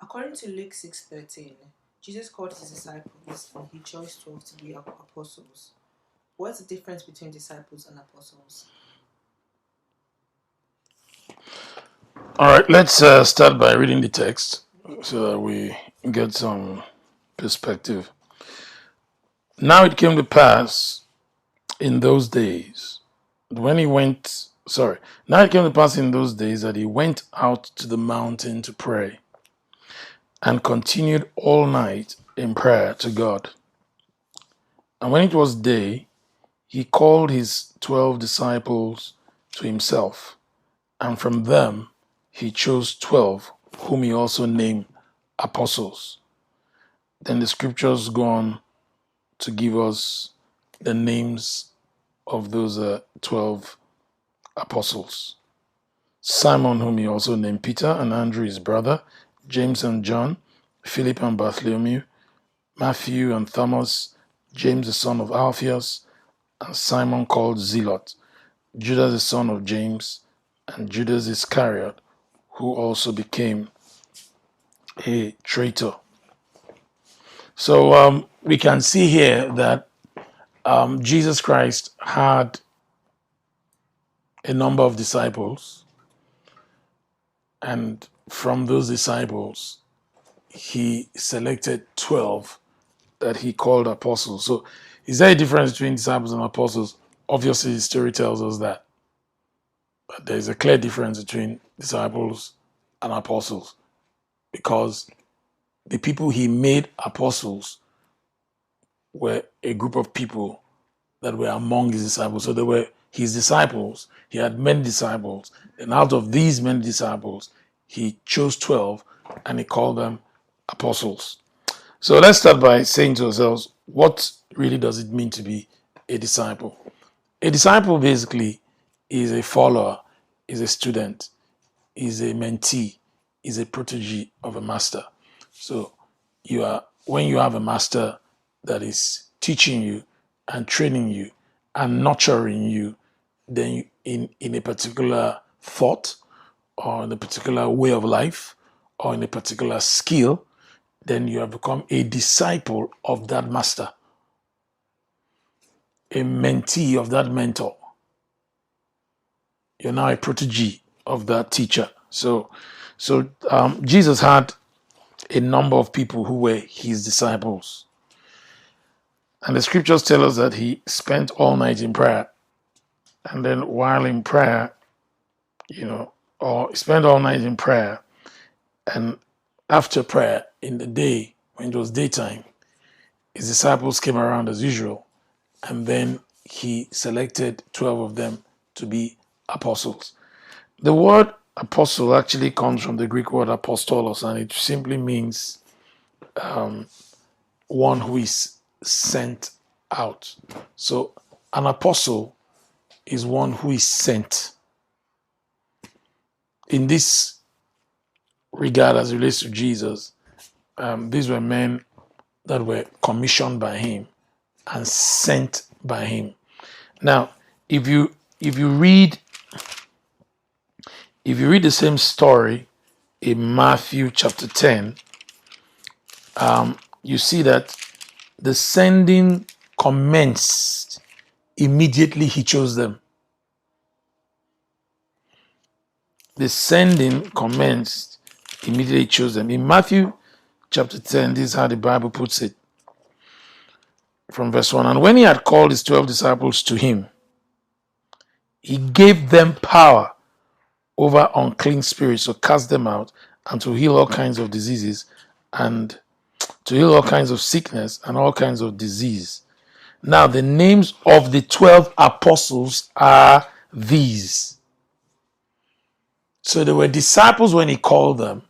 According to Luke 6:13, Jesus called his disciples and he chose 12 to be apostles. What's the difference between disciples and apostles? All right, let's start by reading the text so that we get some perspective. Now it came to pass in those days when he went, sorry, now it came to pass in those days that he went out to the mountain to pray and continued all night in prayer to God. And when it was day, he called his 12 disciples to himself, and from them he chose 12, whom he also named apostles. Then the scriptures go on to give us the names of those 12 apostles. Simon, whom he also named Peter, and Andrew his brother, James and John, Philip and Bartholomew, Matthew and Thomas, James the son of Alphaeus, and Simon called Zealot, Judas the son of James, and Judas Iscariot, who also became a traitor. So we can see here that Jesus Christ had a number of disciples, and from those disciples, he selected 12 that he called apostles. So is there a difference between disciples and apostles? Obviously, the story tells us that. But there's a clear difference between disciples and apostles, because the people he made apostles were a group of people that were among his disciples. So they were his disciples. He had many disciples. And out of these many disciples, he chose 12 and he called them apostles. So let's start by saying to ourselves, what really does it mean to be a disciple? A disciple basically is a follower, is a student, is a mentee, is a protege of a master. So when you have a master that is teaching you and training you and nurturing you, then in a particular thought or in a particular way of life or in a particular skill, then you have become a disciple of that master, a mentee of that mentor. You're now a protege of that teacher. So Jesus had a number of people who were his disciples. And the scriptures tell us that he spent all night in prayer. And then while in prayer, or spent all night in prayer, and after prayer in the day, when it was daytime, his disciples came around as usual, and then he selected 12 of them to be apostles. The word apostle actually comes from the Greek word apostolos, and it simply means one who is sent out. So an apostle is one who is sent. In this regard, as it relates to Jesus, these were men that were commissioned by him and sent by him. Now, if you read the same story in Matthew chapter 10, you see that the sending commenced immediately he chose them. The sending commenced immediately he chose them. In Matthew chapter 10, this is how the Bible puts it. From verse 1, and when he had called his 12 disciples to him, he gave them power over unclean spirits to cast them out and to heal all kinds of diseases and to heal all kinds of sickness and all kinds of disease. Now, the names of the 12 apostles are these. So they were disciples when he called them,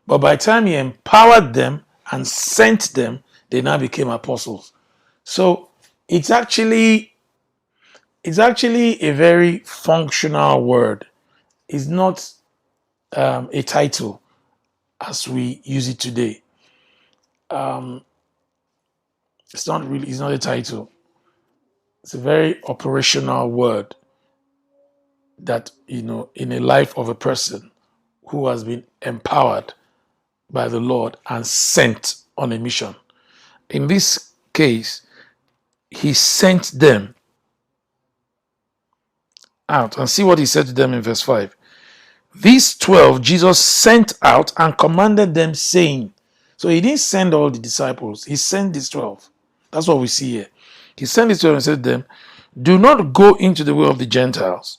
but by the time he empowered them and sent them, they now became apostles. So it's actually a very functional word. It's not a title as we use it today. It's not a title. It's a very operational word that, in a life of a person who has been empowered by the Lord and sent on a mission. In this case, he sent them out. And see what he said to them in verse 5. These 12 Jesus sent out and commanded them, saying, so he didn't send all the disciples, he sent these 12. That's what we see here. He sent these 12 and said to them, do not go into the way of the Gentiles,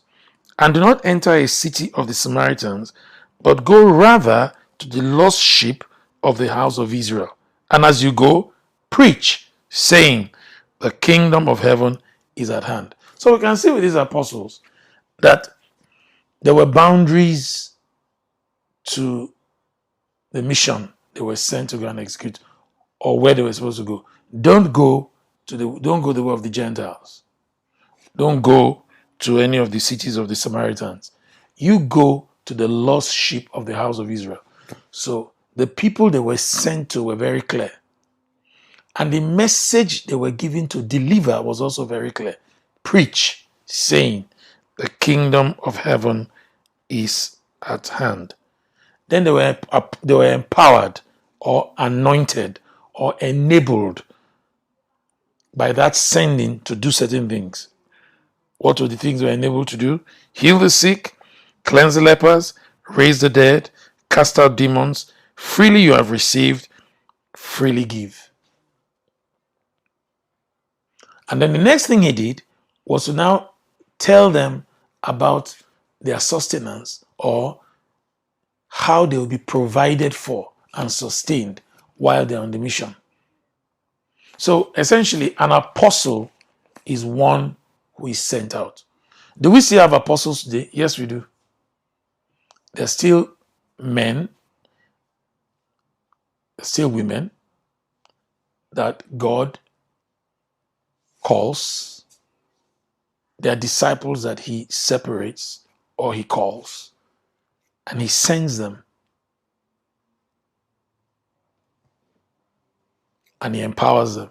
and do not enter a city of the Samaritans, but go rather to the lost sheep of the house of Israel. And as you go, preach, saying, the kingdom of heaven is at hand. So we can see with these apostles that there were boundaries to the mission they were sent to go and execute, or where they were supposed to go. Don't go the way of the Gentiles. Don't go to any of the cities of the Samaritans. You go to the lost sheep of the house of Israel. So the people they were sent to were very clear. And the message they were given to deliver was also very clear. Preach, saying, the kingdom of heaven is at hand. Then they were empowered or anointed or enabled by that sending to do certain things. What were the things they were enabled to do? Heal the sick, cleanse the lepers, raise the dead, cast out demons. Freely you have received, freely give. And then the next thing he did was to now tell them about their sustenance, or how they will be provided for and sustained while they're on the mission. So essentially, an apostle is one who is sent out. Do we still have apostles today? Yes, we do. There's still men, there's still women that God calls. There are disciples that he separates or he calls, and he sends them, and he empowers them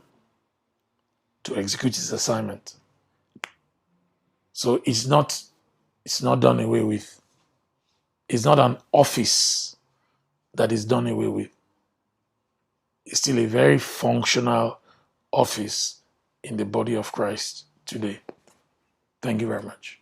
to execute his assignment. So it's not done away with. It's not an office that is done away with. It's still a very functional office in the body of Christ today. Thank you very much.